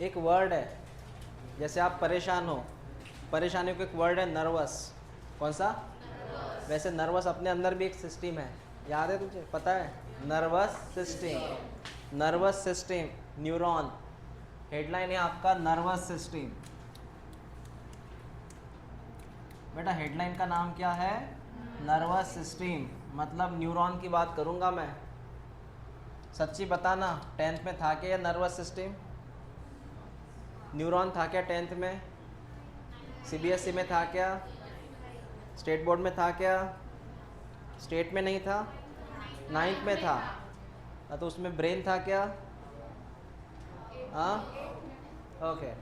एक वर्ड है, जैसे आप परेशान हो, परेशानी को एक वर्ड है नर्वस। कौन सा? वैसे नर्वस अपने अंदर भी एक सिस्टम है, याद है तुझे, पता है? Nervous system, nervous system, neuron. Headline है आपका नर्वस सिस्टम। बेटा हेडलाइन का नाम क्या है? नर्वस सिस्टम, मतलब न्यूरॉन की बात करूंगा मैं। सच्ची बताना, 10th में था क्या नर्वस सिस्टम? न्यूरॉन था क्या 10th में? सीबीएसई में था क्या? स्टेट बोर्ड में था क्या? स्टेट में नहीं था, 9th में था। तो उसमें ब्रेन था क्या? हाँ, ओके।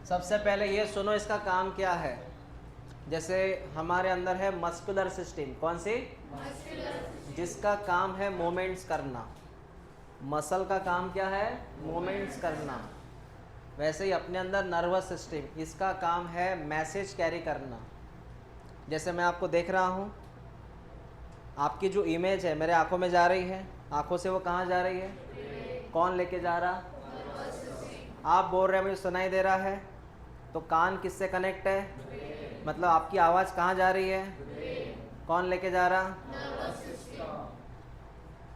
सबसे पहले ये सुनो इसका काम क्या है। जैसे हमारे अंदर है मस्कुलर सिस्टम, कौन सी? जिसका काम है मूवमेंट्स करना। मसल का काम क्या है? मूवमेंट्स करना। वैसे ही अपने अंदर नर्वस सिस्टम, इसका काम है मैसेज कैरी करना। जैसे मैं आपको देख रहा हूँ, आपकी जो इमेज है मेरे आंखों में जा रही है, आंखों से वो कहाँ जा रही है? कौन लेके जा रहा? आप बोल रहे हैं मुझे सुनाई दे रहा है, तो कान किससे कनेक्ट है? मतलब आपकी आवाज़ कहाँ जा रही है? कौन लेके जा रहा?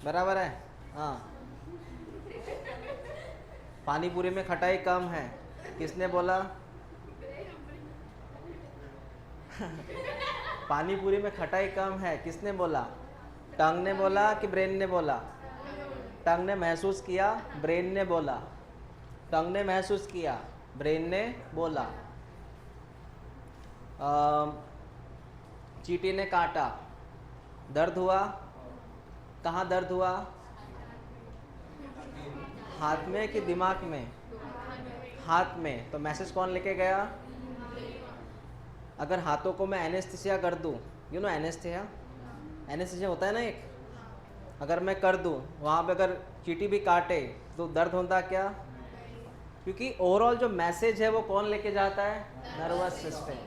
बराबर है। हाँ, पानी पूरी में खटाई कम है, किसने बोला? पानी पूरी में खटाई कम है, किसने बोला? टंग ने बोला कि ब्रेन ने बोला? टंग ने महसूस किया, ब्रेन ने बोला। टंग ने महसूस किया, ब्रेन ने बोला। चींटी ने काटा, दर्द हुआ? कहाँ दर्द हुआ? हाथ में कि दिमाग में? हाथ में। तो मैसेज कौन लेके गया? अगर हाथों को मैं एनेस्थीसिया कर दूं, यू नो एनेस्थीसिया, एनेस्थीसिया होता है ना एक, अगर मैं कर दूं वहाँ पे, अगर चींटी भी काटे तो दर्द होता क्या? क्योंकि ओवरऑल जो मैसेज है वो कौन लेके जाता है? Nervous system.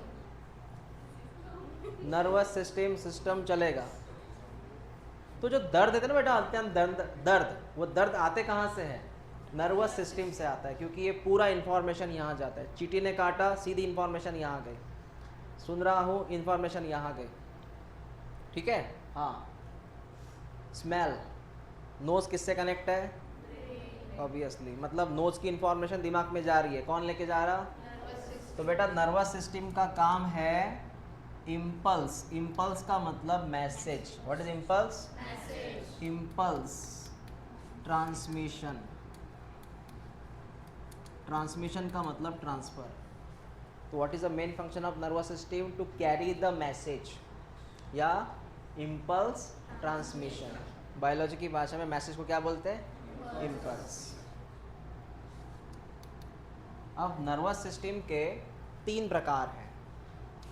Nervous system system चलेगा। तो जो दर्द है ना बेटा, अत्यंत दर्द, वो दर्द आते कहाँ से है? नर्वस सिस्टम से आता है, क्योंकि ये पूरा इन्फॉर्मेशन यहाँ जाता है। चींटी ने काटा, सीधी इन्फॉर्मेशन यहाँ गई। सुन रहा हूँ, इन्फॉर्मेशन यहाँ गई। ठीक है। हाँ, स्मेल, नोज किससे कनेक्ट है? ऑब्वियसली, मतलब नोज की इंफॉर्मेशन दिमाग में जा रही है, कौन लेके जा रहा? तो बेटा नर्वस सिस्टम का काम है इम्पल्स। इम्पल्स का मतलब message. What is impulse? Impulse transmission. Transmission का मतलब ट्रांसफर। तो what is the main function of nervous system? To carry the message या इम्पल्स ट्रांसमिशन। बायोलॉजी की भाषा में मैसेज को क्या बोलते हैं? इम्पल्स। अब नर्वस सिस्टम के 3 प्रकार हैं।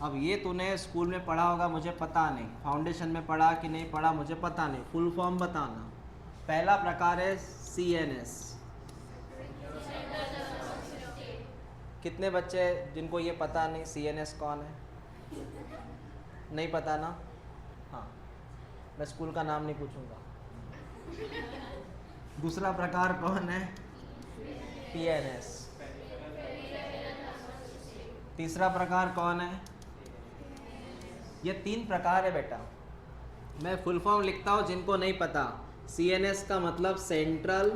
अब ये तूने स्कूल में पढ़ा होगा, मुझे पता नहीं, फाउंडेशन में पढ़ा कि नहीं पढ़ा मुझे पता नहीं, फुल फॉर्म बताना। पहला प्रकार है CNS। कितने बच्चे जिनको ये पता नहीं CNS कौन है? नहीं पता ना? हाँ, मैं स्कूल का नाम नहीं पूछूंगा। दूसरा प्रकार कौन है? PNS। तीसरा प्रकार कौन है? ये 3 प्रकार है बेटा। मैं फुल फॉर्म लिखता हूँ जिनको नहीं पता। CNS का मतलब सेंट्रल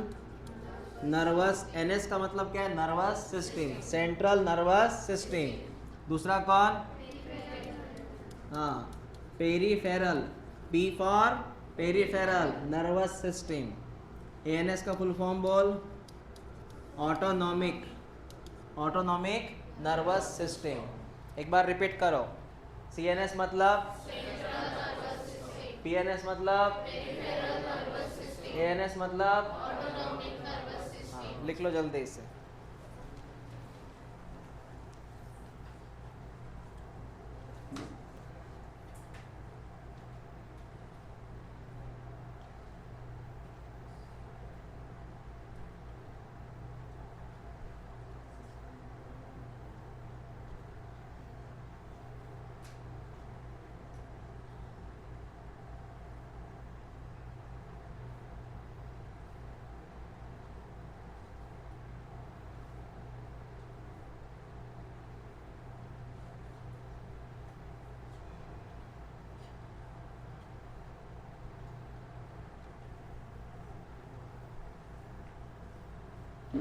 नर्वस, NS का मतलब क्या है? Nervous system, central nervous system. दूसरा कौन? हाँ, peripheral, P for peripheral nervous system. ANS का फुल फॉर्म बोल? Autonomic, autonomic nervous system. एक बार रिपीट करो। CNS मतलब? PNS मतलब? ANS मतलब? हाँ, लिख लो जल्दी इसे। हो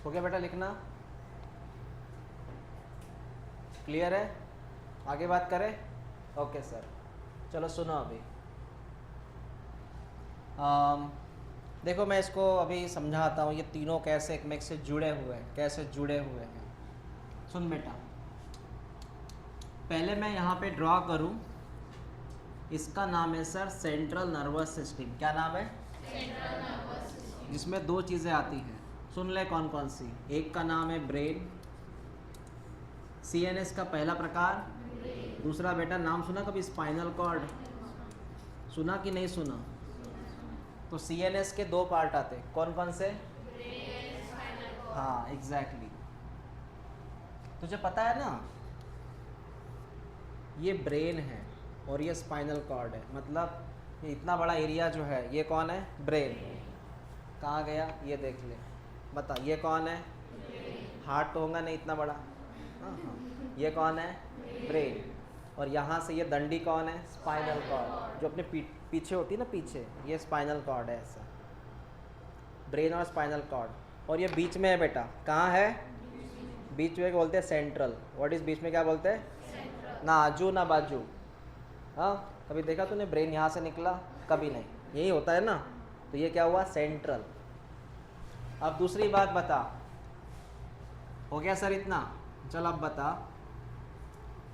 गया बेटा लिखना? क्लियर है? आगे बात करें? ओके सर, चलो सुनो अभी। देखो मैं इसको अभी समझाता हूँ, ये तीनों कैसे एक में से जुड़े हुए हैं, कैसे जुड़े हुए हैं। सुन बेटा, पहले मैं यहाँ पे ड्रॉ करूँ, इसका नाम है सर सेंट्रल नर्वस सिस्टम। क्या नाम है? Central nervous system. जिसमें दो चीज़ें आती हैं, सुन ले कौन कौन सी। एक का नाम है ब्रेन, सीएनएस का पहला प्रकार। दूसरा बेटा नाम सुना कभी स्पाइनल कॉर्ड? सुना कि नहीं सुना? तो सीएनएस के दो पार्ट आते, कौन कौन से? हाँ एग्जैक्टली। तुझे पता है ना, ये ब्रेन है और ये स्पाइनल कॉर्ड है, मतलब ये इतना बड़ा एरिया जो है ये कौन है? ब्रेन। कहाँ गया ये देख ले, बता ये कौन है? हार्ट तो होगा नहीं इतना बड़ा। हाँ हाँ, ये कौन है? ब्रेन। और यहाँ से ये दंडी कौन है? स्पाइनल कॉर्ड, जो अपने पीछे होती है ना, पीछे, ये स्पाइनल कॉर्ड है ऐसा। ब्रेन और स्पाइनल कॉर्ड, और ये बीच में है बेटा। कहाँ है? बीच में बोलते हैं सेंट्रल। व्हाट इज बीच में, क्या बोलते हैं? ना आजू ना बाजू। हाँ, कभी देखा तूने ब्रेन यहाँ से निकला? कभी नहीं, यही होता है ना। तो ये क्या हुआ? सेंट्रल। अब दूसरी बात बता, हो गया सर इतना? चल अब बता,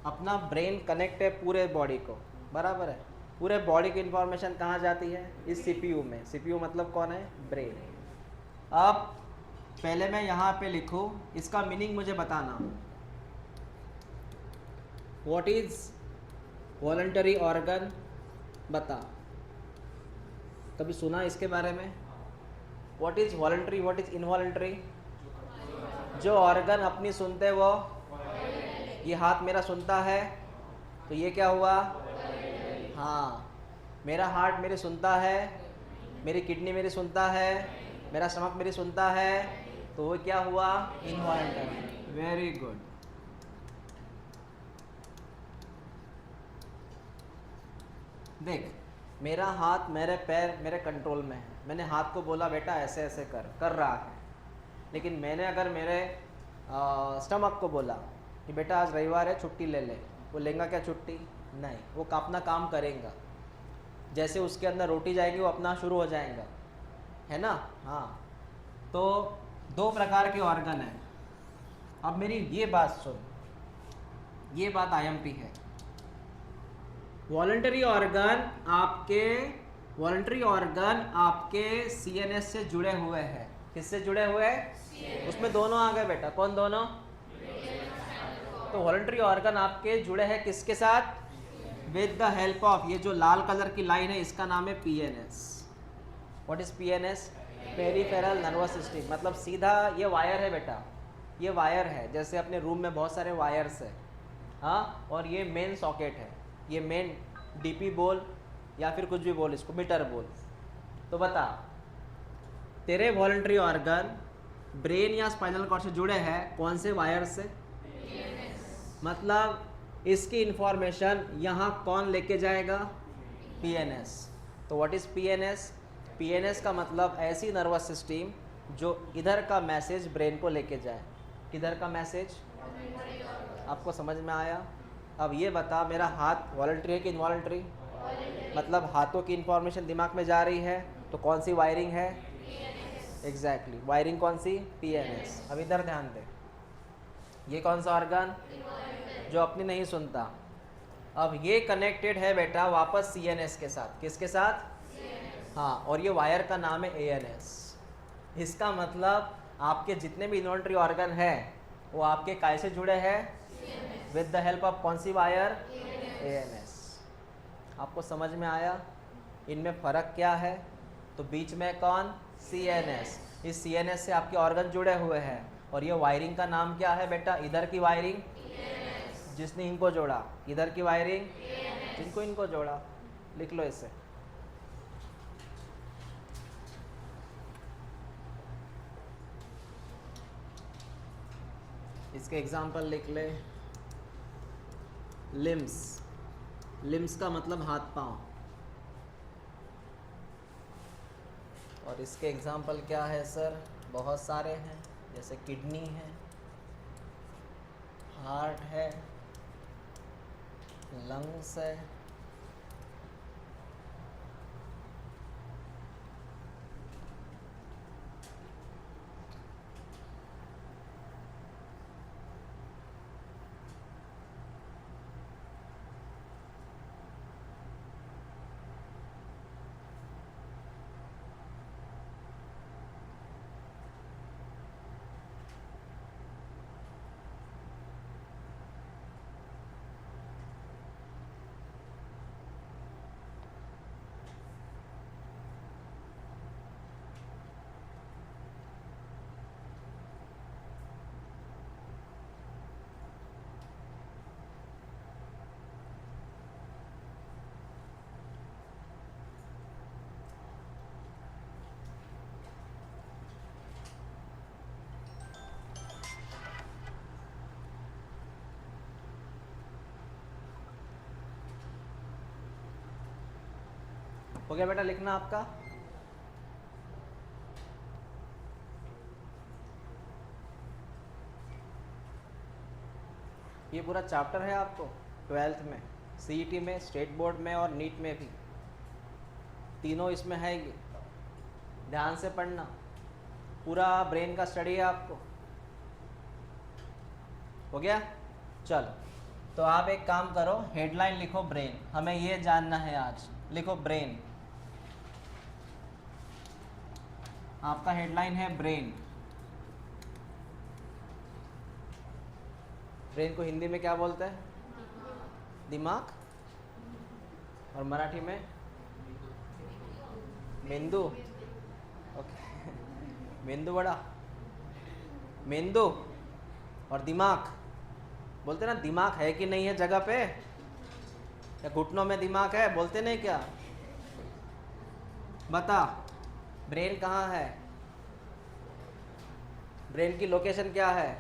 अपना ब्रेन कनेक्ट है पूरे बॉडी को, बराबर है? पूरे बॉडी की इंफॉर्मेशन कहाँ जाती है? इस सीपीयू में। सीपीयू मतलब कौन है? ब्रेन। अब पहले मैं यहाँ पे लिखूँ, इसका मीनिंग मुझे बताना। What is voluntary organ? बता, कभी सुना इसके बारे में? What is voluntary, what is involuntary? जो ऑर्गन अपनी सुनते वो, ये हाथ मेरा सुनता है तो ये क्या हुआ? हाँ, मेरा हार्ट मेरी सुनता है, मेरी किडनी मेरी सुनता है, मेरा स्टमक मेरी सुनता है, तो वो क्या हुआ? इनवॉलंटरी। Very good. देख, मेरा हाथ मेरे पैर मेरे कंट्रोल में है, मैंने हाथ को बोला बेटा ऐसे ऐसे कर रहा है। लेकिन मैंने अगर मेरे स्टमक को बोला कि बेटा आज रविवार है छुट्टी ले ले, वो लेगा क्या छुट्टी? नहीं, वो अपना काम करेगा। जैसे उसके अंदर रोटी जाएगी वो अपना शुरू हो जाएगा, है ना? हाँ, तो दो प्रकार के ऑर्गन हैं। अब मेरी ये बात सुन, ये बात आईएमपी है। वॉलंटरी ऑर्गन आपके सीएनएस से जुड़े हुए हैं। किससे जुड़े हुए हैं? उसमें दोनों आ गए बेटा। कौन दोनों? तो वॉलंटरी ऑर्गन आपके जुड़े हैं किसके साथ? विद द हेल्प ऑफ, ये जो लाल कलर की लाइन है इसका नाम है PNS. What is PNS? Peripheral nervous system. मतलब सीधा ये वायर है बेटा, ये वायर है, जैसे अपने रूम में बहुत सारे वायर्स है। हाँ, और ये मेन सॉकेट है, ये मेन डीपी बोल या फिर कुछ भी बोल, इसको मीटर बोल। तो बता, तेरे वॉलंटरी ऑर्गन ब्रेन या स्पाइनल कॉर्ड से जुड़े हैं कौन से वायर से? मतलब इसकी इंफॉर्मेशन यहाँ कौन लेके जाएगा? पीएनएस। तो व्हाट इज पीएनएस? पीएनएस का मतलब ऐसी नर्वस सिस्टम जो इधर का मैसेज ब्रेन को लेके जाए। किधर का मैसेज? आपको समझ में आया? अब ये बता, मेरा हाथ वॉलंटरी है कि इनवॉलंटरी? मतलब हाथों की इंफॉर्मेशन दिमाग में जा रही है, तो कौन सी वायरिंग है? एग्जैक्टली, वायरिंग कौन सी? पीएनएस। अब इधर ध्यान दे, ये कौन सा ऑर्गन? जो अपनी नहीं सुनता। अब ये कनेक्टेड है बेटा वापस सीएनएस के साथ। किसके साथ? हाँ, और ये वायर का नाम है एएनएस। इसका मतलब आपके जितने भी इनवॉलंटरी ऑर्गन है वो आपके काय से जुड़े हैं? विद द हेल्प ऑफ कौन सी वायर? एएनएस। आपको समझ में आया इनमें फ़र्क क्या है? तो बीच में कौन? सीएनएस। इस सीएनएस से आपके ऑर्गन जुड़े हुए हैं, और ये वायरिंग का नाम क्या है बेटा? इधर की वायरिंग जिसने इनको जोड़ा, इधर की वायरिंग जिनको इनको जोड़ा। लिख लो इसे। इसके एग्जाम्पल लिख ले। लिम्स, लिम्स का मतलब हाथ पांव। और इसके एग्जाम्पल क्या है सर? बहुत सारे हैं, जैसे किडनी है, हार्ट है, लंग्स है, हो गया बेटा लिखना आपका? ये पूरा चैप्टर है आपको 12th में, सीईटी में, स्टेट बोर्ड में और नीट में भी, तीनों इसमें है। ये ध्यान से पढ़ना, पूरा ब्रेन का स्टडी है आपको। हो गया? चलो, तो आप एक काम करो, हेडलाइन लिखो ब्रेन, हमें ये जानना है आज। लिखो ब्रेन, आपका हेडलाइन है ब्रेन। ब्रेन को हिंदी में क्या बोलते हैं? दिमाग। और मराठी में मेंदू। ओके, मेंदू वड़ा, मेंदू और दिमाग बोलते ना। दिमाग है कि नहीं है जगह पे? या घुटनों में दिमाग है, बोलते नहीं क्या? बता, ब्रेन कहाँ है? ब्रेन की लोकेशन क्या है?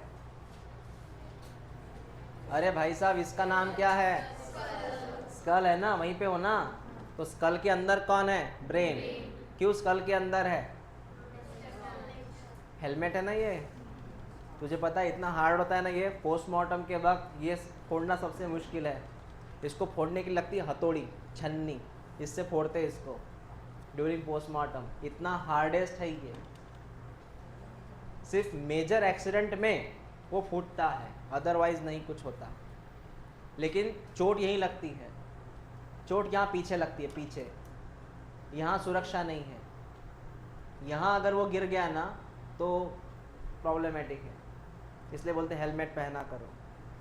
अरे भाई साहब, इसका नाम क्या है? स्कल है ना, वहीं पे हो ना। तो स्कल के अंदर कौन है? ब्रेन। क्यों स्कल के अंदर है? हेलमेट है ना ये। तुझे पता है इतना हार्ड होता है ना ये, पोस्टमार्टम के वक्त ये फोड़ना सबसे मुश्किल है। इसको फोड़ने की लगती है हथौड़ी, छन्नी, इससे फोड़ते हैं इसको ड्यूरिंग पोस्टमार्टम। इतना हार्डेस्ट है ये, सिर्फ मेजर एक्सीडेंट में वो फूटता है, अदरवाइज नहीं कुछ होता। लेकिन चोट यहीं लगती है, चोट यहाँ पीछे लगती है, पीछे। यहाँ सुरक्षा नहीं है, यहाँ अगर वो गिर गया ना तो प्रॉब्लमेटिक है। इसलिए बोलते हैं हेलमेट पहना करो।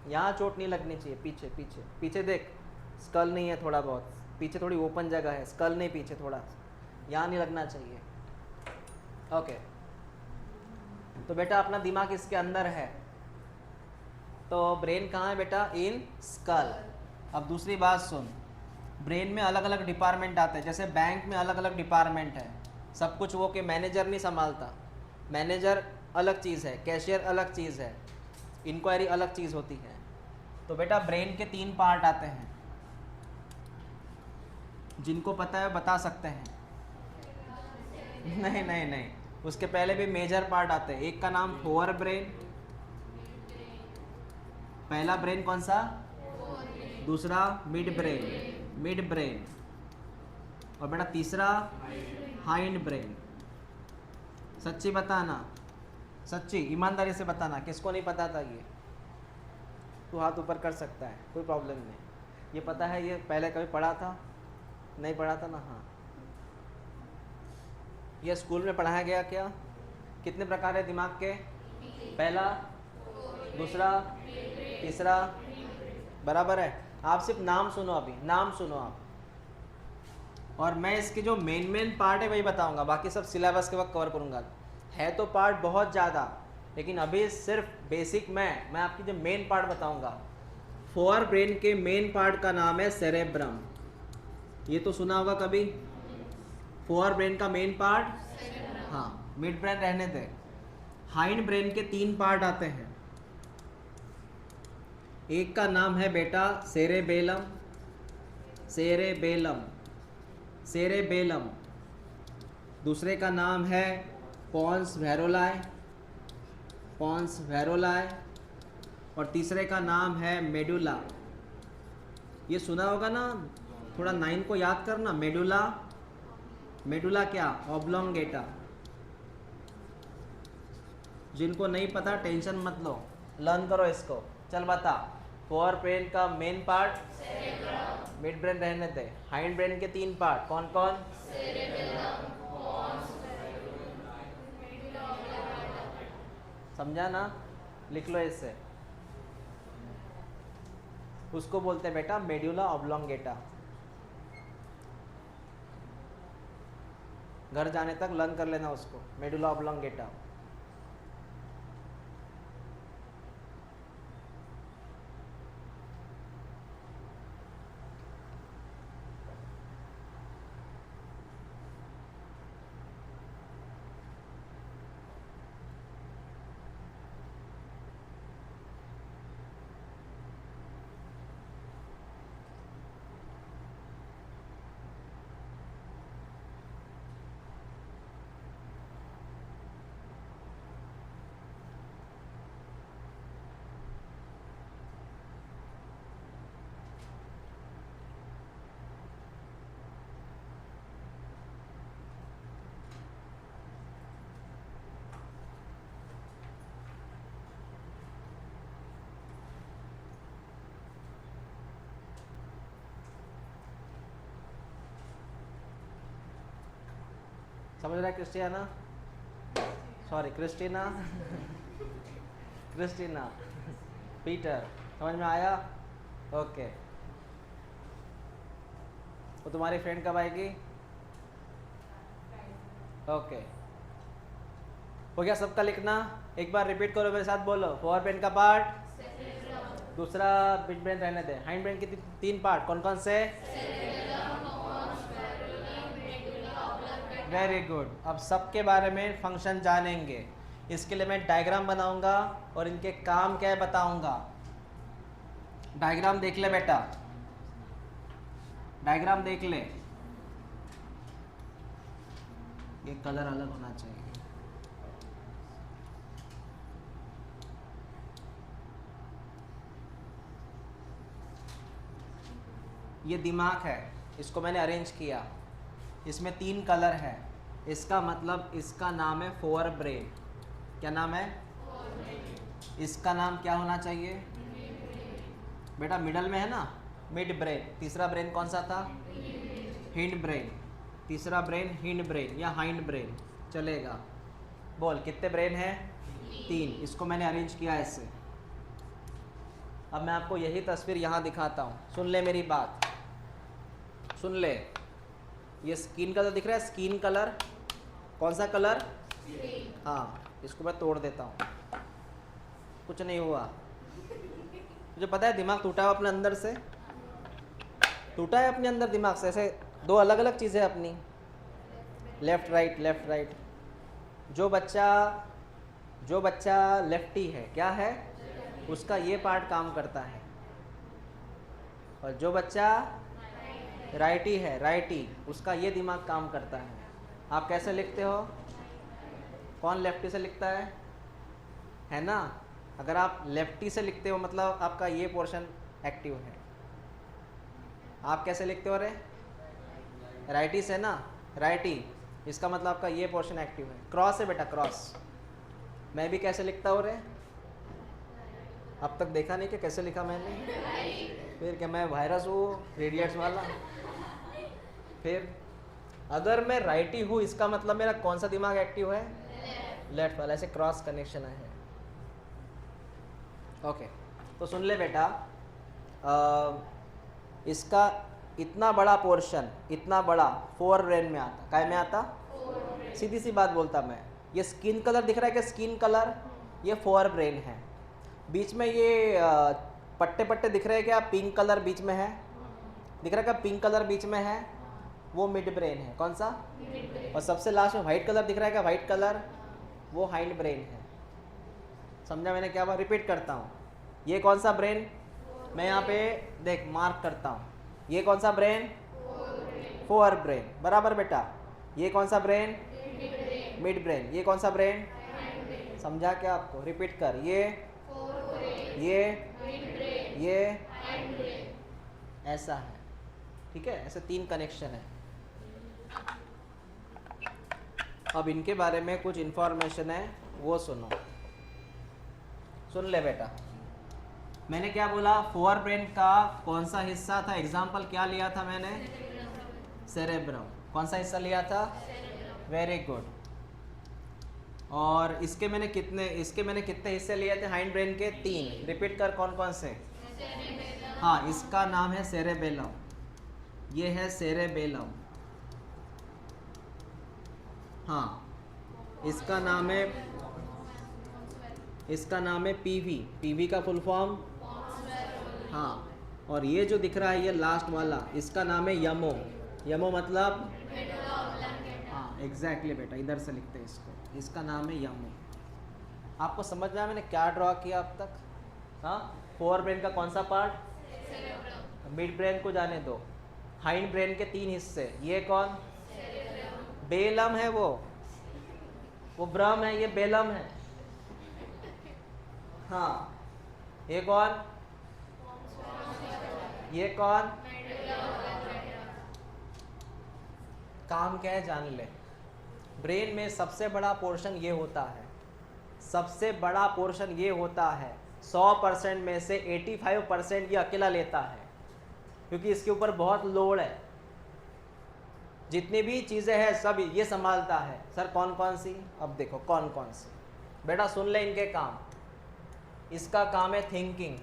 यहाँ चोट नहीं लगनी चाहिए, पीछे पीछे पीछे देख, स्कल नहीं है, थोड़ा बहुत पीछे, थोड़ी ओपन जगह है, स्कल नहीं, पीछे थोड़ा, यहाँ नहीं लगना चाहिए। ओके, तो बेटा अपना दिमाग इसके अंदर है। तो ब्रेन कहाँ है बेटा? इन स्कल। अब दूसरी बात सुन, ब्रेन में अलग अलग डिपार्टमेंट आते हैं। जैसे बैंक में अलग अलग डिपार्टमेंट है, सब कुछ वो के मैनेजर नहीं संभालता। मैनेजर अलग चीज़ है, कैशियर अलग चीज़ है, इंक्वायरी अलग चीज़ होती है। तो बेटा ब्रेन के 3 पार्ट आते हैं, जिनको पता है बता सकते हैं। नहीं नहीं नहीं, उसके पहले भी मेजर पार्ट आते हैं। एक का नाम फोर ब्रेन, पहला ब्रेन कौन सा? दूसरा मिड ब्रेन, मिड ब्रेन, और बेटा तीसरा हाइंड ब्रेन। सच्ची बताना, सच्ची ईमानदारी से बताना, किसको नहीं पता था ये? तू हाथ ऊपर कर सकता है, कोई प्रॉब्लम नहीं। ये पता है, ये पहले कभी पढ़ा था? नहीं पढ़ा था ना? हाँ, ये स्कूल में पढ़ाया गया क्या? कितने प्रकार है दिमाग के? पहला, दूसरा, तीसरा, बराबर है। आप सिर्फ नाम सुनो, अभी नाम सुनो आप, और मैं इसके जो मेन पार्ट है वही बताऊंगा, बाकी सब सिलेबस के वक्त कवर करूंगा। है तो पार्ट बहुत ज़्यादा, लेकिन अभी सिर्फ बेसिक मैं आपकी जो मेन पार्ट बताऊंगा। फोर ब्रेन के मेन पार्ट का नाम है सेरेब्रम, ये तो सुना होगा कभी। फोर ब्रेन का मेन पार्ट, हाँ, मिड ब्रेन रहने दे। हाइंड ब्रेन के 3 पार्ट आते हैं, एक का नाम है बेटा सेरेबेलम, सेरेबेलम, सेरेबेलम। दूसरे का नाम है पॉन्स वेरोलाए, पॉन्स वेरोलाए। और तीसरे का नाम है मेडुला। ये सुना होगा ना, थोड़ा 9 को याद करना। मेडुला, मेडुला क्या? ऑब्लोंगेटा। जिनको नहीं पता टेंशन मत लो, लर्न करो इसको। चल बता, फोर ब्रेन का मेन पार्ट मिड ब्रेन रहने दे। हाइंड ब्रेन के 3 पार्ट कौन कौन? समझा ना? लिख लो इससे। उसको बोलते हैं बेटा मेडुला ऑब्लोंगेटा। घर जाने तक लर्न कर लेना उसको, मेडुला ऑब्लोंगेटा। समझ रहा है Christiana? Sorry Christina, Christina, Peter. समझ में आया? ओके। वो तुम्हारी फ्रेंड कब आएगी? ओके। हो गया सबका लिखना? एक बार रिपीट करो मेरे साथ, बोलो। फोर ब्रेन का पार्ट, दूसरा मिड ब्रेन रहने दे। हाइंड ब्रेन के 3 पार्ट कौन कौन से? Very good. अब सबके बारे में फंक्शन जानेंगे। इसके लिए मैं डायग्राम बनाऊंगा और इनके काम क्या है बताऊंगा। डायग्राम देख ले बेटा, डायग्राम देख ले। ये कलर अलग होना चाहिए। ये दिमाग है, इसको मैंने अरेंज किया। इसमें 3 कलर है। इसका मतलब इसका नाम है फोर ब्रेन। क्या नाम है? इसका नाम क्या होना चाहिए बेटा? मिडल में है ना, मिड ब्रेन। तीसरा ब्रेन कौन सा था? Hind brain. तीसरा ब्रेन हिंड ब्रेन या हाइंड ब्रेन चलेगा। बोल कितने ब्रेन है? 3। इसको मैंने अरेंज किया ऐसे। अब मैं आपको यही तस्वीर यहाँ दिखाता हूँ, सुन ले मेरी बात, सुन ले। ये स्किन कलर दिख रहा है, स्किन कलर कौन सा कलर? हाँ, इसको मैं तोड़ देता हूँ, कुछ नहीं हुआ। मुझे पता है दिमाग टूटा है अपने अंदर से, टूटा है अपने अंदर दिमाग से। ऐसे 2 अलग अलग चीज़ें अपनी, लेफ्ट राइट लेफ्ट राइट। जो बच्चा लेफ्टी है, क्या है? उसका ये पार्ट काम करता है। और जो बच्चा राइटी है, राइटी, उसका ये दिमाग काम करता है। आप कैसे लिखते हो? कौन लेफ्टी से लिखता है ना? अगर आप लेफ्टी से लिखते हो मतलब आपका ये पोर्शन एक्टिव है। आप कैसे लिखते हो रे? राइटी से ना, राइटी, इसका मतलब आपका ये पोर्शन एक्टिव है। क्रॉस है बेटा, क्रॉस। मैं भी कैसे लिखता हूँ रे? अब तक देखा नहीं कि कैसे लिखा मैंने? फिर क्या मैं वायरस हूँ रेडियट्स वाला? फिर अगर मैं राइटी हूँ इसका मतलब मेरा कौन सा दिमाग एक्टिव है? लेफ्ट वाला। ऐसे क्रॉस कनेक्शन है। ओके, तो सुन ले बेटा, इसका इतना बड़ा पोर्शन, इतना बड़ा फोर ब्रेन में आता। काय में आता? सीधी सी बात बोलता मैं। ये स्किन कलर दिख रहा है क्या? स्किन कलर, ये फोर ब्रेन है। बीच में ये पट्टे पट्टे दिख रहे हैं क्या? पिंक कलर बीच में है, दिख रहा है क्या? पिंक कलर बीच में है, वो मिड ब्रेन है। कौन सा? और सबसे लास्ट में व्हाइट कलर दिख रहा है क्या? व्हाइट कलर, वो हाइंड ब्रेन है। समझा मैंने क्या बात? रिपीट करता हूँ। ये कौन सा ब्रेन? मैं यहाँ पे देख मार्क करता हूँ, ये कौन सा ब्रेन, फोर ब्रेन, बराबर बेटा। ये कौन सा ब्रेन, मिड ब्रेन। ये कौन सा ब्रेन, समझा क्या आपको, रिपीट कर, ये ऐसा है, ठीक है, ऐसे तीन कनेक्शन है। अब इनके बारे में कुछ इंफॉर्मेशन है, वो सुनो, सुन ले बेटा। मैंने क्या बोला, फोर ब्रेन का कौन सा हिस्सा था, एग्जाम्पल क्या लिया था मैंने, सेरेब्रम। कौन सा हिस्सा लिया था, वेरी गुड। और इसके मैंने कितने हिस्से लिए थे हाइंड ब्रेन के, तीन। रिपीट कर, कौन कौन से, हाँ, इसका नाम है सेरेबेलम, ये है सेरेबेलम, हाँ, इसका नाम है पीवी का फुल फॉर्म, हाँ, और ये जो दिख रहा है ये लास्ट वाला, इसका नाम है यमो मतलब, हाँ एग्जैक्टली बेटा, इधर से लिखते हैं इसको, इसका नाम है यमो। आपको समझ में आया मैंने क्या ड्रॉ किया अब तक, हाँ। फोर ब्रेन का कौन सा पार्ट, मिड ब्रेन को जाने दो, हाइंड ब्रेन के तीन हिस्से, ये कौन, बेलम है, वो ब्रह्म है, ये बेलम है, हाँ। ये कौन, काम क्या है जान ले। ब्रेन में सबसे बड़ा पोर्शन ये होता है, 100% में से 85% ये अकेला लेता है, क्योंकि इसके ऊपर बहुत लोड है, जितनी भी चीज़ें हैं सब ये संभालता है। सर कौन कौन सी, अब देखो कौन कौन सी, बेटा सुन ले इनके काम। इसका काम है थिंकिंग,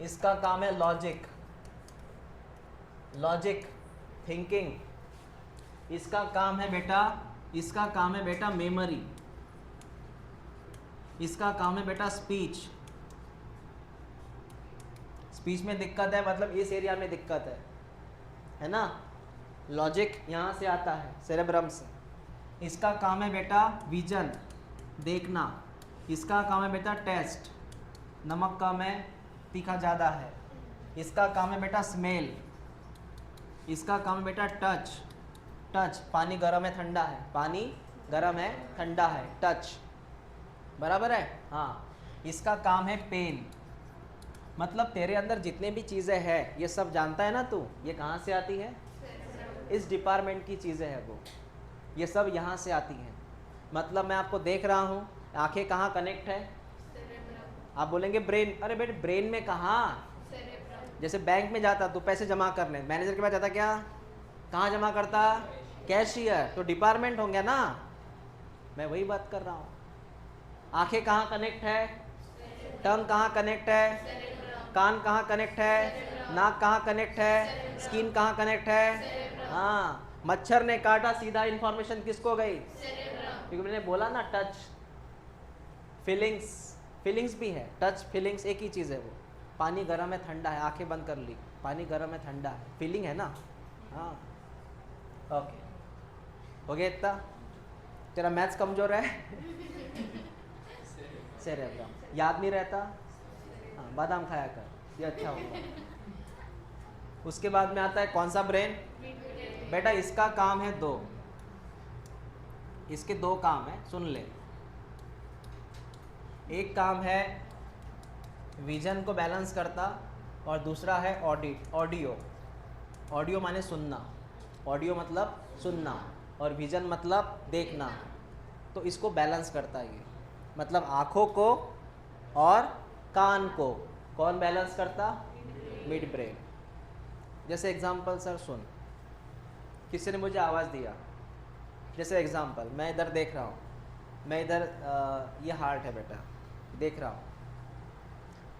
इसका काम है लॉजिक थिंकिंग, इसका काम है बेटा मेमोरी, इसका काम है बेटा स्पीच में दिक्कत है, मतलब इस एरिया में दिक्कत है ना। लॉजिक यहाँ से आता है सेरेब्रम से। इसका काम है बेटा विजन, देखना। इसका काम है बेटा टेस्ट, नमक कम है तीखा ज़्यादा है। इसका काम है बेटा स्मेल, इसका काम है बेटा टच, पानी गर्म है ठंडा है, टच, बराबर है, हाँ। इसका काम है पेन, मतलब तेरे अंदर जितने भी चीज़ें हैं ये सब जानता है ना तू, ये कहाँ से आती है, इस डिपार्टमेंट की चीज़ें हैं वो, ये सब यहाँ से आती हैं। मतलब मैं आपको देख रहा हूँ, आंखें कहाँ कनेक्ट है, आप बोलेंगे ब्रेन, अरे बेटे ब्रेन में कहाँ, जैसे बैंक में जाता तू पैसे जमा करने, मैनेजर के पास जाता, क्या कहाँ जमा करता, कैशियर, तो डिपार्टमेंट होंगे ना, मैं वही बात कर रहा हूँ। आंखें कहाँ कनेक्ट है, टंग कहाँ कनेक्ट है, कान कहाँ कनेक्ट है, नाक कहाँ कनेक्ट है, स्किन कहाँ कनेक्ट है, हाँ। मच्छर ने काटा, सीधा इंफॉर्मेशन किसको गई, क्योंकि मैंने बोला ना टच, फीलिंग्स भी है, टच फीलिंग्स एक ही चीज़ है वो। पानी गर्म है ठंडा है, आंखें बंद कर ली, पानी गर्म है ठंडा है, फीलिंग है ना, हाँ। ओके, हो गया इतना, तेरा मैथ्स कमजोर है सेरेब्रम याद नहीं रहता, हाँ, बादाम खाया कर, ये अच्छा होगा। उसके बाद में आता है कौन सा ब्रेन, बेटा इसका काम है दो, इसके दो काम है, सुन ले। एक काम है विजन को बैलेंस करता, और दूसरा है ऑडियो माने सुनना, ऑडियो मतलब सुनना, और विजन मतलब देखना, तो इसको बैलेंस करता है ये, मतलब आँखों को और कान को कौन बैलेंस करता, मिड ब्रेन। जैसे एग्जांपल सर सुन, किसी ने मुझे आवाज़ दिया, जैसे एग्जांपल मैं इधर देख रहा हूँ, मैं इधर ये हार्ट है बेटा, देख रहा हूँ,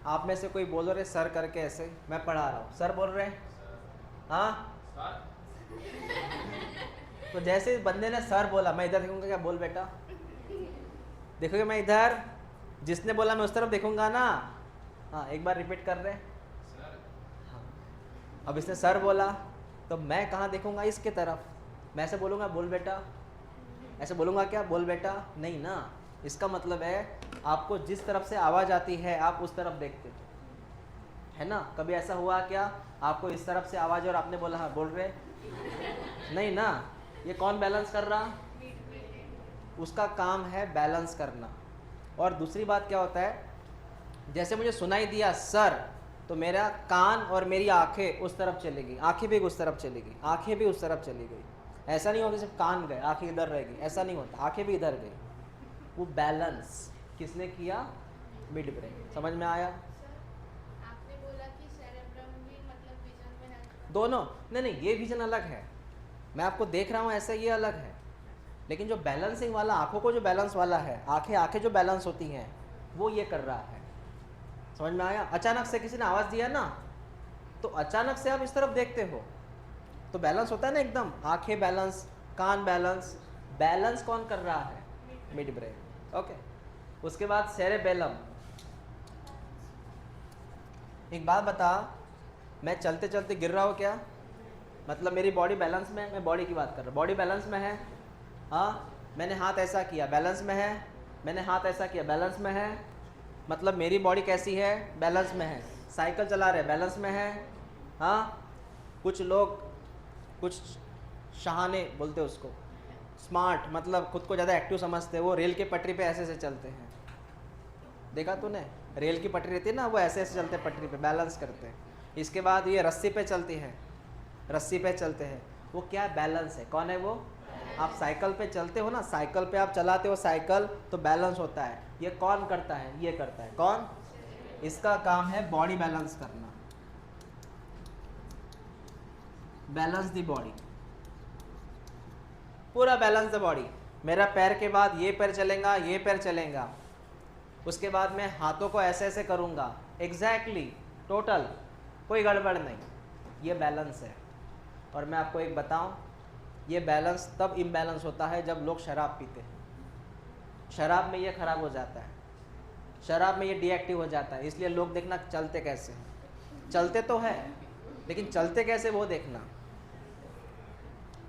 आप में से कोई बोल रहे सर करके, ऐसे मैं पढ़ा रहा हूँ, सर बोल रहे हैं, हाँ। तो जैसे इस बंदे ने सर बोला, मैं इधर देखूंगा, क्या बोल बेटा, देखोगे मैं इधर, जिसने बोला मैं उस तरफ देखूंगा ना, हाँ। एक बार रिपीट कर रहे, हाँ। अब इसने सर बोला तो मैं कहाँ देखूंगा, इसके तरफ, मैं ऐसे बोलूँगा बोल बेटा, ऐसे बोलूँगा क्या बोल बेटा, नहीं ना। इसका मतलब है आपको जिस तरफ से आवाज़ आती है आप उस तरफ देखते हो, है ना? कभी ऐसा हुआ क्या आपको इस तरफ से आवाज़ और आपने बोला हाँ बोल रहे? नहीं ना। ये कौन बैलेंस कर रहा? उसका काम है बैलेंस करना। और दूसरी बात क्या होता है, जैसे मुझे सुनाई दिया सर, तो मेरा कान और मेरी आंखें उस तरफ चली गई, आंखें भी उस तरफ चली गई, आंखें भी उस तरफ चली गई। ऐसा नहीं होगा सिर्फ कान गए आंखें इधर रह गई, ऐसा नहीं होता, आंखें भी इधर गई। वो बैलेंस किसने किया? Mid brain. समझ में आया? आपने बोला कि सेरेब्रम भी मतलब विजन में हेल्प करता है। दोनों नहीं नहीं, ये विजन अलग है, मैं आपको देख रहा हूँ ऐसा, ये अलग है। लेकिन जो बैलेंसिंग वाला, आंखों को जो बैलेंस वाला है, आंखें आंखें जो बैलेंस होती हैं, वो ये कर रहा है। समझ में आया? अचानक से किसी ने आवाज़ दिया ना, तो अचानक से आप इस तरफ देखते हो तो बैलेंस होता है ना एकदम, आंखें बैलेंस, कान बैलेंस। बैलेंस कौन कर रहा है? Mid brain. ओके। उसके बाद सेरेबेलम। एक बात बता, मैं चलते चलते गिर रहा हूँ क्या? मतलब मेरी बॉडी बैलेंस में है? मैं बॉडी की बात कर रहा हूँ, बॉडी बैलेंस में है। हाँ, मैंने हाथ ऐसा किया, बैलेंस में है। मैंने हाथ ऐसा किया, बैलेंस में है। मतलब मेरी बॉडी कैसी है? बैलेंस में है। साइकिल चला रहे, बैलेंस में है। हाँ, कुछ लोग कुछ शहाने बोलते हैं उसको, स्मार्ट, मतलब खुद को ज़्यादा एक्टिव समझते हैं, वो रेल के पटरी पे ऐसे ऐसे चलते हैं। देखा तूने? रेल की पटरी रहती है ना, वो ऐसे ऐसे चलते हैं पटरी पे, बैलेंस करते हैं। इसके बाद ये रस्सी पे चलती है, रस्सी पे चलते हैं, वो क्या बैलेंस है? कौन है वो? आप साइकिल पे चलते हो ना, साइकिल पे आप चलाते हो साइकिल, तो बैलेंस होता है। ये कौन करता है? ये करता है कौन? इसका काम है बॉडी बैलेंस करना, बैलेंस दी बॉडी, पूरा बैलेंस द बॉडी। मेरा पैर के बाद ये पैर चलेगा, ये पैर चलेगा, उसके बाद मैं हाथों को ऐसे ऐसे करूँगा, एग्जैक्टली टोटल, कोई गड़बड़ नहीं, ये बैलेंस है। और मैं आपको एक बताऊं, ये बैलेंस तब इम्बैलेंस होता है जब लोग शराब पीते हैं। शराब में ये खराब हो जाता है, शराब में ये डीएक्टिव हो जाता है। इसलिए लोग देखना चलते कैसे हैं, चलते तो है लेकिन चलते कैसे वो देखना।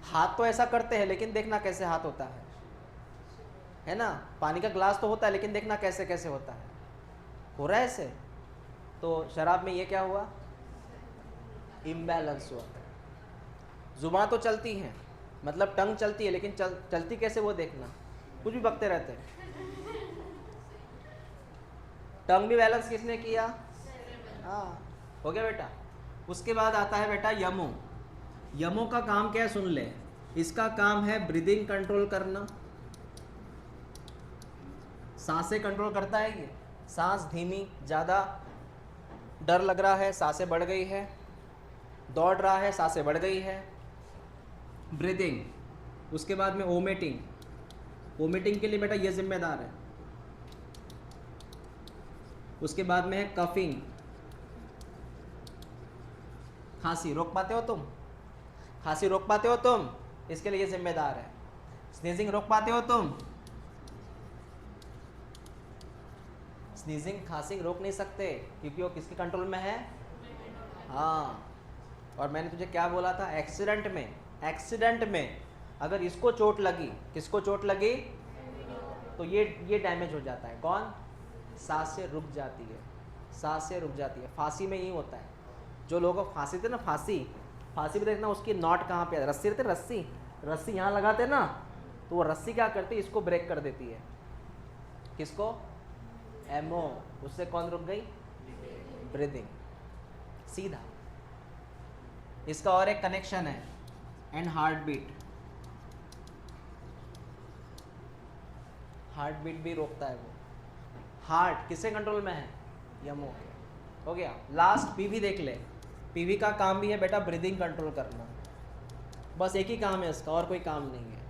हाथ तो ऐसा करते हैं लेकिन देखना कैसे हाथ होता है ना? पानी का ग्लास तो होता है लेकिन देखना कैसे कैसे होता है, हो रहा है ऐसे। तो शराब में ये क्या हुआ? इम्बैलेंस हुआ। जुबान तो चलती हैं, मतलब टंग चलती है, लेकिन चलती कैसे वो देखना, कुछ भी बकते रहते हैं। टंग भी बैलेंस किसने किया? हाँ, हो गया बेटा। उसके बाद आता है बेटा यमो। यमो का काम क्या है सुन ले, इसका काम है ब्रीदिंग कंट्रोल करना। सांसें कंट्रोल करता है ये, सांस धीमी, ज़्यादा डर लग रहा है, सांसें बढ़ गई है, दौड़ रहा है, सांसें बढ़ गई है, ब्रीदिंग। उसके बाद में वोमिटिंग, वोमिटिंग के लिए बेटा ये जिम्मेदार है। उसके बाद में है कफिंग, खांसी रोक पाते हो तुम? खांसी रोक पाते हो तुम? इसके लिए ये जिम्मेदार है। स्नीजिंग रोक पाते हो तुम? स्नीजिंग खांसी रोक नहीं सकते क्योंकि वो किसके कंट्रोल में है? हाँ। और मैंने तुझे क्या बोला था, एक्सीडेंट में, एक्सीडेंट में अगर इसको चोट लगी, किसको चोट लगी, तो ये डैमेज हो जाता है। कौन? सांसें रुक जाती है, सांसें रुक जाती है। फांसी में यही होता है, जो लोगों को फांसी थे ना, फांसी फांसी पे देखना उसकी नॉट कहाँ पे है, रस्सी रहती है, रस्सी रस्सी यहाँ लगाते ना, तो वो रस्सी क्या करती है, इसको ब्रेक कर देती है। किसको? एमओ। उससे कौन रुक गई? ब्रीदिंग, सीधा। इसका और एक कनेक्शन है, and heart beat, heart beat भी रोकता है वो। हार्ट किससे कंट्रोल में है? यमो के। हो गया। लास्ट पीवी देख ले, पीवी का काम भी है बेटा ब्रीदिंग कंट्रोल करना, बस एक ही काम है इसका, और कोई काम नहीं है।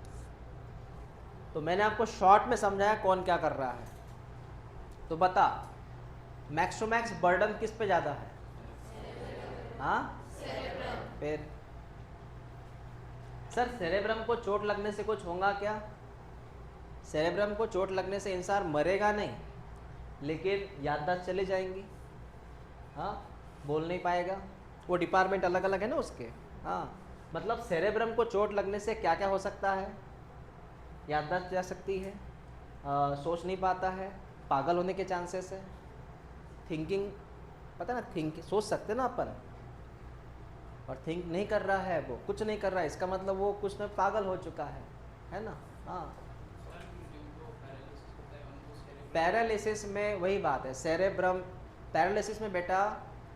तो मैंने आपको शॉर्ट में समझाया कौन क्या कर रहा है। तो बता, मैक्स टू मैक्स बर्डन किस पे ज़्यादा है? हाँ, फिर सर सेरेब्रम को चोट लगने से कुछ होगा क्या? सेरेब्रम को चोट लगने से इंसान मरेगा नहीं, लेकिन याददाश्त चली जाएंगी। हाँ, बोल नहीं पाएगा, वो डिपार्टमेंट अलग अलग है ना उसके। हाँ, मतलब सेरेब्रम को चोट लगने से क्या क्या हो सकता है? याददाश्त जा सकती है, सोच नहीं पाता है, पागल होने के चांसेस है, थिंकिंग पता ना, थिंक सोच सकते ना अपन, और थिंक नहीं कर रहा है, वो कुछ नहीं कर रहा है, इसका मतलब वो कुछ में पागल हो चुका है ना। हाँ, पैरालिसिस में वही बात है, सेरेब्रम पैरालिसिस में बेटा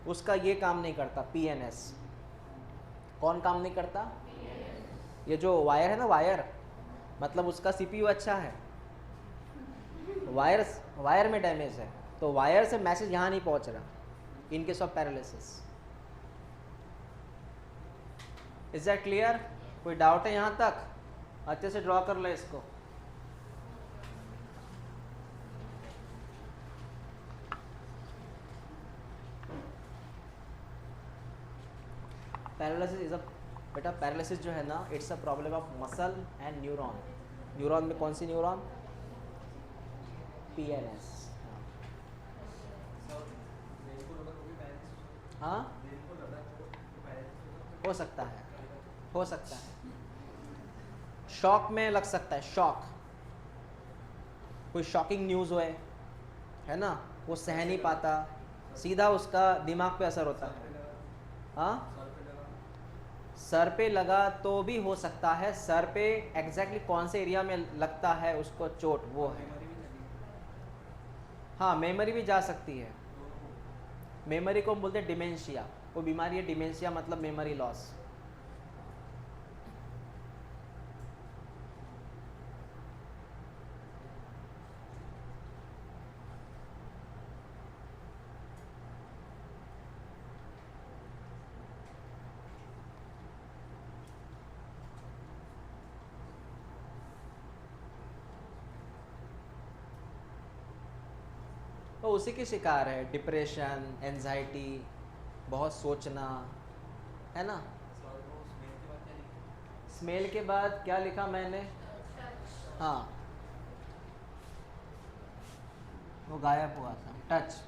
उसका ये काम नहीं करता, पीएनएस। कौन काम नहीं करता? ये जो वायर है ना, वायर मतलब उसका सीपीयू अच्छा है, वायर वायर में डैमेज है, तो वायर से मैसेज यहाँ नहीं पहुँच रहा in case of paralysis. Is that clear? कोई डाउट है यहाँ तक? अच्छे से ड्रॉ कर ले इसको। पैरालिसिस इज अ बेटा, पैरालिसिस जो है ना, it's a problem of muscle and neuron. Neuron में कौन सी न्यूरॉन? पीएनएस। हाँ, हो सकता है, हो सकता है। शॉक में लग सकता है, शॉक, कोई शॉकिंग न्यूज़ होए, है ना, वो सह नहीं पाता, सीधा उसका दिमाग पे असर होता है। हाँ, सर पे लगा तो भी हो सकता है, सर पे एग्जैक्टली कौन से एरिया में लगता है उसको चोट, वो है। हाँ, मेमोरी भी जा सकती है। मेमोरी को हम बोलते हैं डिमेंशिया, वो बीमारी है डिमेंशिया, मतलब मेमोरी लॉस। तो उसी की शिकार है, डिप्रेशन, एंजाइटी, बहुत सोचना, है ना। स्मेल के बाद क्या लिखा मैंने? हाँ, वो गायब हुआ था, टच।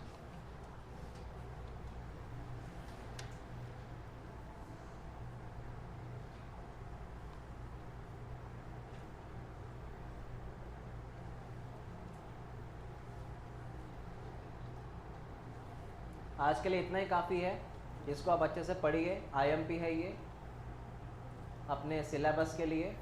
आज के लिए इतना ही काफ़ी है, इसको आप अच्छे से पढ़िए। आईएमपी है ये अपने सिलेबस के लिए।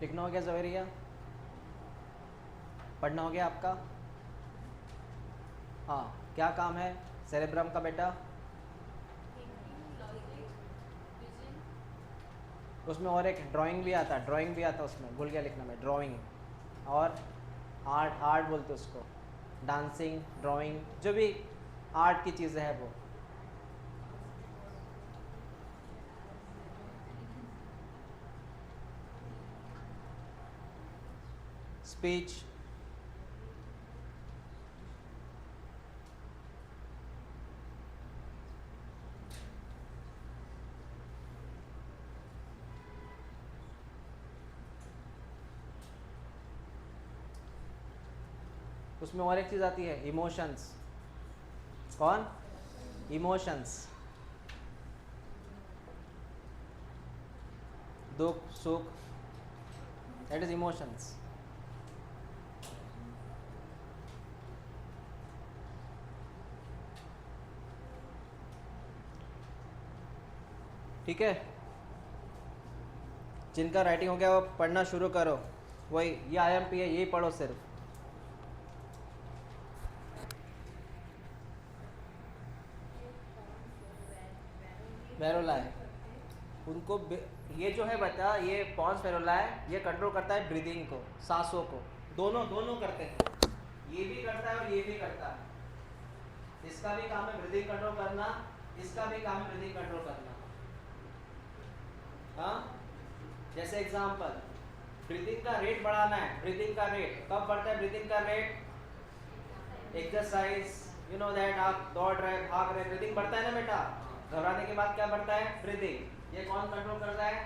लिखना हो गया जवेरिया? पढ़ना हो गया आपका? हाँ, क्या काम है सेरेब्रम का बेटा? उसमें और एक ड्राइंग भी आता है, ड्राइंग भी आता है उसमें, भूल गया लिखना मैं, ड्राइंग। और आर्ट, आर्ट बोलते उसको, डांसिंग, ड्राइंग, जो भी आर्ट की चीज़ें हैं वो। स्पीच, उसमें और एक चीज़ आती है, इमोशंस। कौन? इमोशंस, दुख, सुख, दैट इज इमोशंस। ठीक है, जिनका राइटिंग हो गया वो पढ़ना शुरू करो। वही ये IMP है, यही पढ़ो सिर्फ। वेरोला है उनको ये जो है बता, ये पॉन्स वेरोला है, ये कंट्रोल करता है ब्रीदिंग को, सांसों को, दोनों दोनों करते हैं। ये भी करता है और ये भी करता है। इसका भी काम है ब्रीदिंग कंट्रोल करना, इसका भी काम है ब्रीदिंग कंट्रोल करना। हाँ, जैसे एग्जांपल, ब्रीदिंग का रेट बढ़ाना है। ब्रीदिंग का रेट कब बढ़ता है? ब्रीदिंग का rate exercise, you know that, आप दौड़ रहे, भाग रहे, ब्रीदिंग बढ़ता है ना बेटा। घबराने के बाद क्या बढ़ता है? ब्रीदिंग। ये कौन कंट्रोल कर रहा है?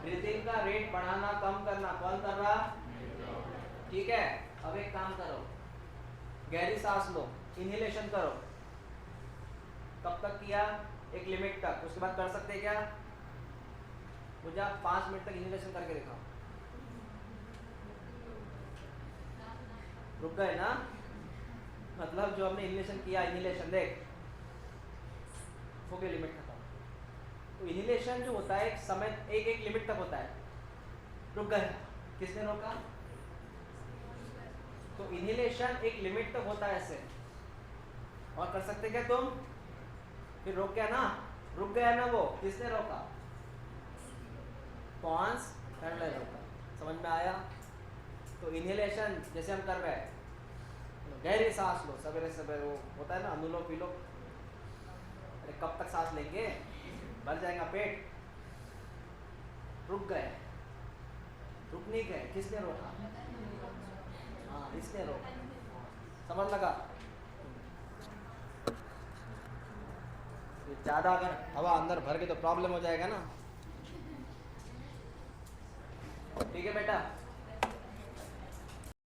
ब्रीदिंग का रेट बढ़ाना कम करना कौन कर रहा? ठीक है, अब एक काम करो, गहरी सांस लो, इनहेलेशन करो। कब तक किया? एक लिमिट तक, उसके बाद कर सकते हैं क्या? मुझे आप 5 मिनट तक इनहेलेशन करके दिखाओ। रुक गए ना? मतलब जो हमने इनहेलेशन किया, इनहेलेशन देख हो गया, लिमिट खत्म। तो इनहेलेशन जो होता है एक समय, एक लिमिट तक होता है। रुक गए, किसने रोका? तो इनहेलेशन एक लिमिट तक होता है ऐसे। और कर सकते क्या तुम? फिर रोक गया ना, रुक गया ना, वो किसने रोका? पॉन्स वेरोला ने रोका। समझ में आया? तो इनहेलेशन जैसे हम कर रहे हैं, गहरी सांस लो, सवेरे सवेरे वो होता है ना अनुलोम विलोम। अरे कब तक सांस लेंगे? भर जाएगा पेट। रुक गए, रुक नहीं गए, किसने रोका? हाँ, इसने रोका। समझ लगा? ज़्यादा अगर हवा अंदर भर के तो प्रॉब्लम हो जाएगा ना। ठीक है बेटा।